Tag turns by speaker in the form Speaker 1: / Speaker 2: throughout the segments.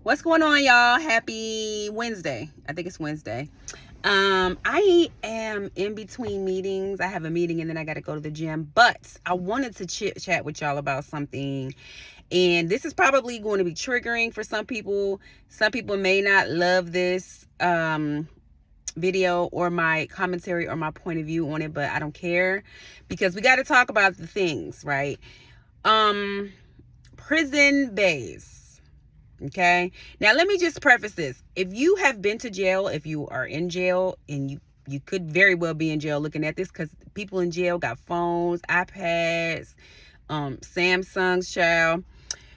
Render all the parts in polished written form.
Speaker 1: What's going on, y'all? Happy Wednesday. I think it's Wednesday. I am in between meetings. I have a meeting and then I got to go to the gym, but I wanted to chit chat with y'all about something. And this is probably going to be triggering for some people. Some people may not love this video or my commentary or my point of view on it, but I don't care because we got to talk about the things, right? Prison bays. Okay. Now, let me just preface this. If you have been to jail, if you are in jail, and you could very well be in jail looking at this, because people in jail got phones, iPads, Samsungs, child.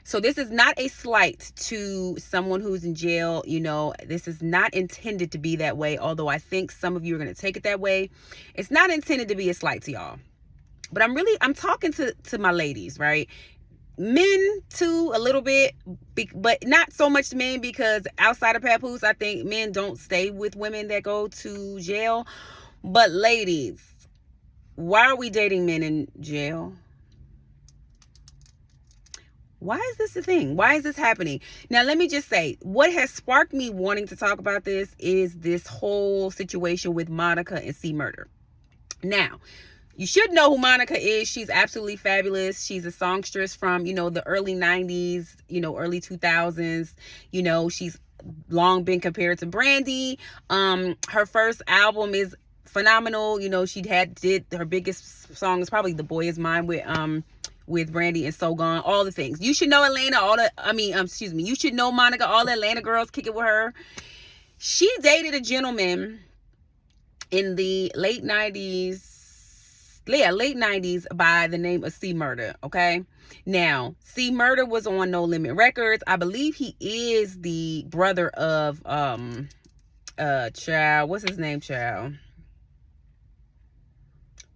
Speaker 1: So this is not a slight to someone who's in jail. You know, this is not intended to be that way. Although I think some of you are going to take it that way. It's not intended to be a slight to y'all. But I'm talking to my ladies, right? Men too, a little bit, but not so much men, because outside of Papoose, I think men don't stay with women that go to jail. But ladies, why are we dating men in jail? Why is this a thing? Why is this happening? Now, let me just say, what has sparked me wanting to talk about this is this whole situation with Monica and C Murder. Now, you should know who Monica is. She's absolutely fabulous. She's a songstress from, the early 90s, early 2000s. She's long been compared to Brandy. Her first album is phenomenal. She did her biggest song is probably The Boy Is Mine with Brandy and So Gone, all the things. You should know Atlanta, you should know Monica, all the Atlanta girls kick it with her. She dated a gentleman in the late 90s by the name of C Murder. Okay. Now, C Murder was on No Limit Records. I believe he is the brother of child. What's his name, child?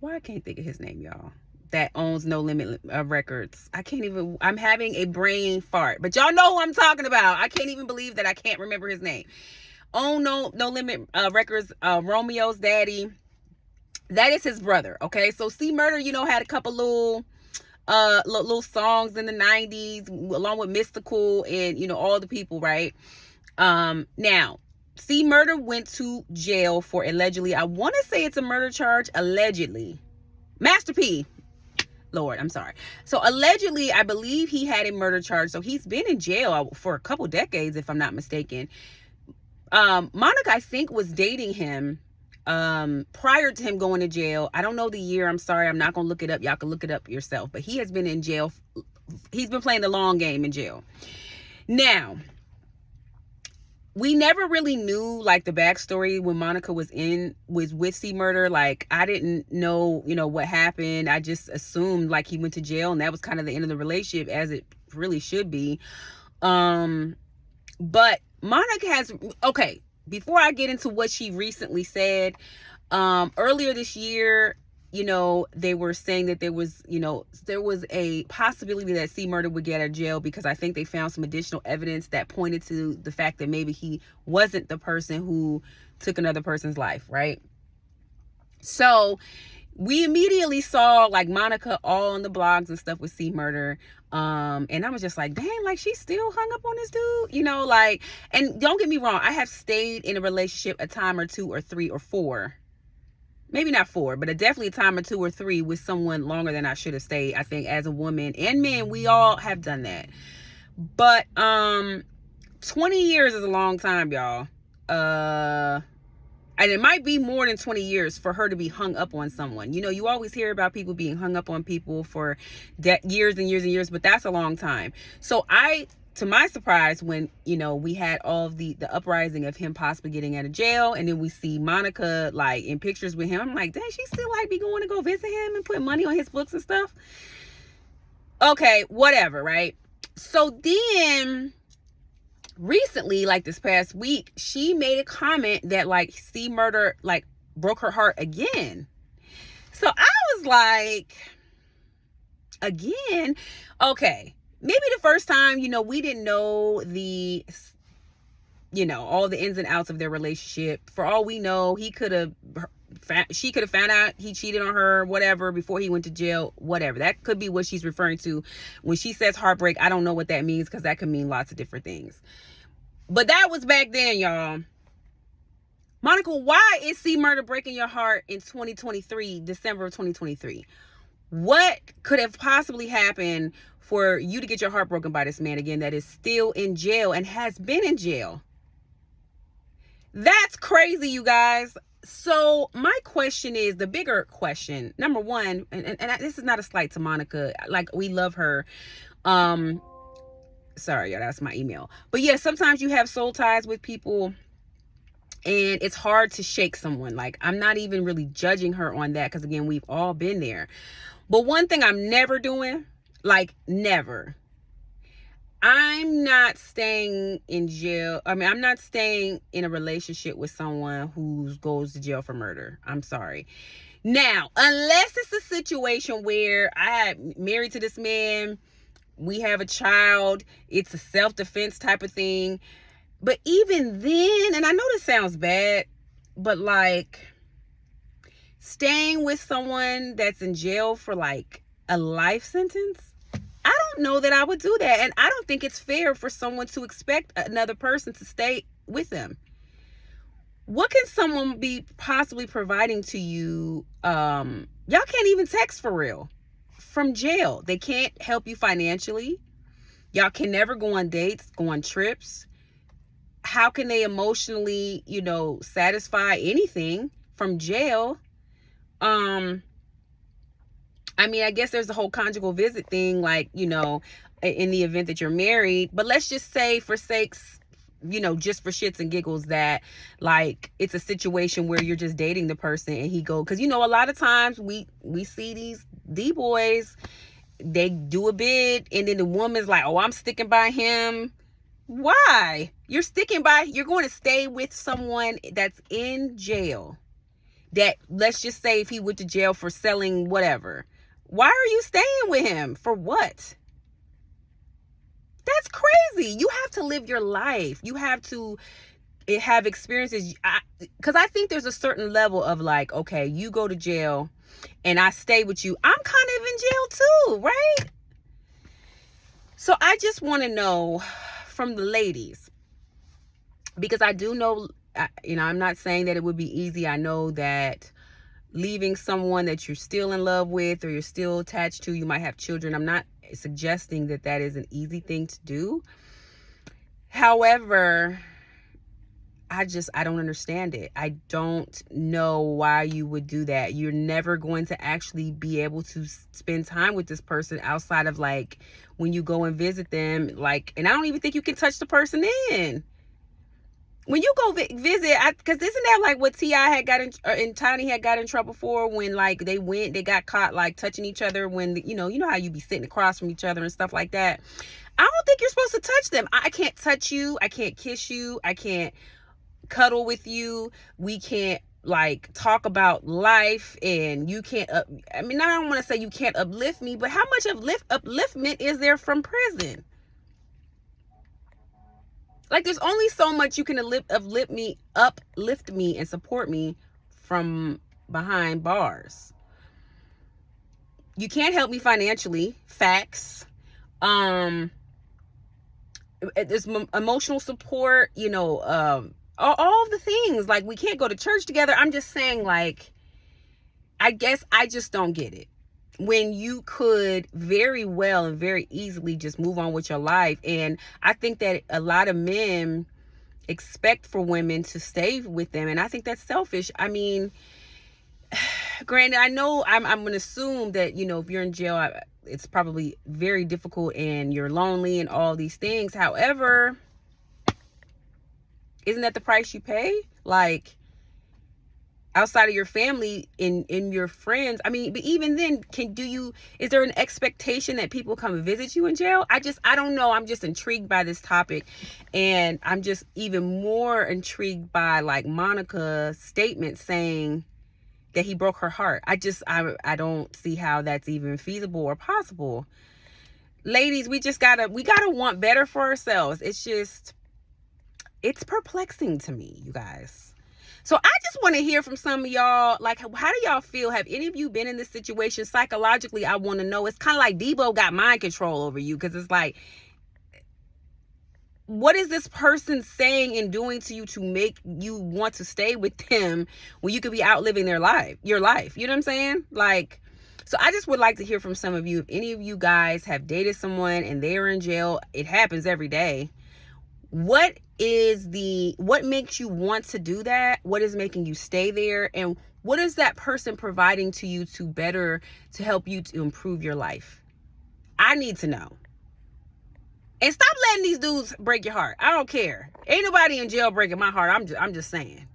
Speaker 1: Why I can't think of his name, y'all. That owns No Limit Records. I'm having a brain fart. But y'all know who I'm talking about. I can't even believe that I can't remember his name. Own No Limit Records, Romeo's daddy. That is his brother, okay? So C Murder, had a couple little songs in the 90s along with Mystical and, all the people, right? Now, C Murder went to jail for allegedly, I want to say it's a murder charge, allegedly. Master P. Lord, I'm sorry. So allegedly, I believe he had a murder charge. So he's been in jail for a couple decades, if I'm not mistaken. Monica, I think, was dating him prior to him going to jail. I don't know the year. I'm sorry. I'm not going to look it up. Y'all can look it up yourself. But he has been in jail. He's been playing the long game in jail. Now, we never really knew like the backstory when Monica was with C Murder. Like, I didn't know, what happened. I just assumed like he went to jail and that was kind of the end of the relationship, as it really should be. But Monica has, okay, before I get into what she recently said, earlier this year, they were saying that there was a possibility that C Murder would get out of jail because I think they found some additional evidence that pointed to the fact that maybe he wasn't the person who took another person's life, right? So we immediately saw like Monica all on the blogs and stuff with C Murder. And I was just like, dang, like she's still hung up on this dude, and don't get me wrong. I have stayed in a relationship a time or two or three or four, maybe not four, but definitely a time or two or three with someone longer than I should have stayed. I think as a woman and men, we all have done that. But, 20 years is a long time, y'all. And it might be more than 20 years for her to be hung up on someone. You always hear about people being hung up on people for years and years and years, but that's a long time. So to my surprise, when, we had all of the uprising of him possibly getting out of jail, and then we see Monica like in pictures with him, I'm like, dang, she still like be going to go visit him and put money on his books and stuff. Okay, whatever, right? So then recently, like this past week, she made a comment that like C Murder like broke her heart again. So I was like, again? Okay. Maybe the first time, we didn't know all the ins and outs of their relationship. For all we know, she could have found out he cheated on her, whatever, before he went to jail, whatever. That could be what she's referring to. When she says heartbreak, I don't know what that means, because that could mean lots of different things. But that was back then, y'all. Monica, why is C Murder breaking your heart in 2023, December of 2023? What could have possibly happened for you to get your heart broken by this man again that is still in jail and has been in jail? That's crazy, you guys. So my question is, the bigger question, number one, and this is not a slight to Monica, like, we love her. Sorry, y'all, that's my email. But yeah, sometimes you have soul ties with people and it's hard to shake someone. Like, I'm not even really judging her on that, because again, we've all been there. But one thing I'm never doing, like never, I'm not staying in jail. I mean, I'm not staying in a relationship with someone who goes to jail for murder. I'm sorry. Now, unless it's a situation where I'm married to this man, we have a child, it's a self-defense type of thing. But even then, and I know this sounds bad, but like staying with someone that's in jail for like a life sentence, I don't know that I would do that. And I don't think it's fair for someone to expect another person to stay with them. What can someone be possibly providing to you? Y'all can't even text for real from jail. They can't help you financially. Y'all can never go on dates, go on trips. How can they emotionally, satisfy anything from jail? I mean, I guess there's the whole conjugal visit thing, like, in the event that you're married. But let's just say, for sakes, just for shits and giggles, that like it's a situation where you're just dating the person and he go, because a lot of times we see these D-boys, they do a bid and then the woman's like, oh, I'm sticking by him. Why? You're going to stay with someone that's in jail, that, let's just say if he went to jail for selling whatever. Why are you staying with him? For what? That's crazy. You have to live your life. You have to have experiences. Because I think there's a certain level of like, okay, you go to jail and I stay with you. I'm kind of in jail too, right? So I just want to know from the ladies, because I do know, I'm not saying that it would be easy. I know that leaving someone that you're still in love with or you're still attached to, you might have children. I'm not suggesting that that is an easy thing to do. However, I don't understand it. I don't know why you would do that. You're never going to actually be able to spend time with this person outside of like when you go and visit them. Like, and I don't even think you can touch the person in. When you go visit, because isn't that like what T.I. had got in, and Tiny had got in trouble for, when like they got caught like touching each other when, you know how you be sitting across from each other and stuff like that. I don't think you're supposed to touch them. I can't touch you. I can't kiss you. I can't cuddle with you. We can't like talk about life, and you can't, I don't want to say you can't uplift me, but how much upliftment is there from prison? Like, there's only so much you can uplift me and support me from behind bars. You can't help me financially. Facts. There's emotional support, all the things. Like, we can't go to church together. I'm just saying, like, I guess I just don't get it. When you could very well and very easily just move on with your life. And I think that a lot of men expect for women to stay with them, and I think that's selfish. I mean, granted, I know I'm going to assume that, if you're in jail, it's probably very difficult and you're lonely and all these things. However, isn't that the price you pay? Like, outside of your family, in your friends. I mean, but even then, is there an expectation that people come visit you in jail? I don't know. I'm just intrigued by this topic. And I'm just even more intrigued by like Monica's statement saying that he broke her heart. I don't see how that's even feasible or possible. Ladies, we gotta want better for ourselves. It's perplexing to me, you guys. So I just want to hear from some of y'all, like, how do y'all feel? Have any of you been in this situation? Psychologically, I want to know. It's kind of like Debo got mind control over you, because it's like, what is this person saying and doing to you to make you want to stay with them when you could be outliving your life? You know what I'm saying? Like, so I just would like to hear from some of you. If any of you guys have dated someone and they're in jail, it happens every day. What makes you want to do that? What is making you stay there? And what is that person providing to you to help you to improve your life? I need to know. And stop letting these dudes break your heart. I don't care. Ain't nobody in jail breaking my heart. I'm just saying.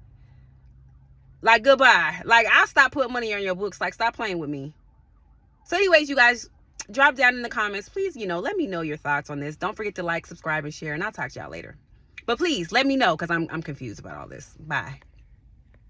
Speaker 1: Like, goodbye. Like, I'll stop putting money on your books. Like, stop playing with me. So anyways, you guys, drop down in the comments. Please, let me know your thoughts on this. Don't forget to like, subscribe, and share. And I'll talk to y'all later. But please, let me know because I'm confused about all this. Bye.